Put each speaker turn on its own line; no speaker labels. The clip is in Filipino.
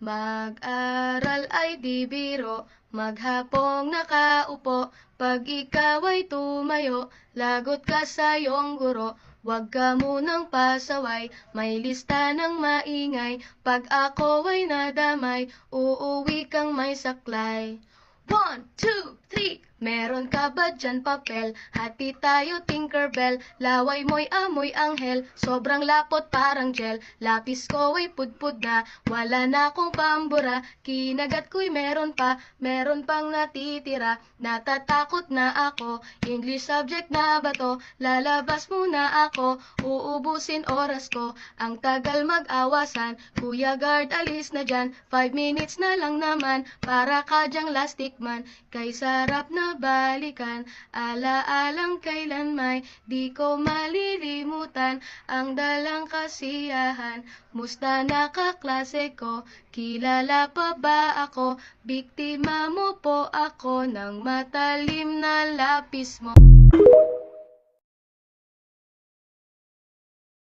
Mag-aral ay di biro, maghapong nakaupo. Pag ikaw ay tumayo, lagot ka sa iyong guro. Huwag ka munang pasaway, may lista ng maingay. Pag ako ay nadamay, uuwi kang may saklay. 1, 2, 3, meron ka ba dyan papel? Hati tayo Tinkerbell, laway mo'y amoy anghel. Sobrang lapot parang gel, lapis ko ay pudpud na. Wala na akong pambura, kinagat ko'y meron pang natitira. Natatakot na ako, English subject na ba to? Lalabas muna ako, uubusin oras ko. Ang tagal mag-awasan, Kuya Guard alis na dyan. 5 minutes na lang naman, para ka dyang lastik man. Kay sarap na balikan, alaalang kailan may di ko malilimutan. Ang dalang kasiyahan, musta na kaklase ko? Kilala pa ba ako? Biktima mo po ako ng matalim na lapis mo.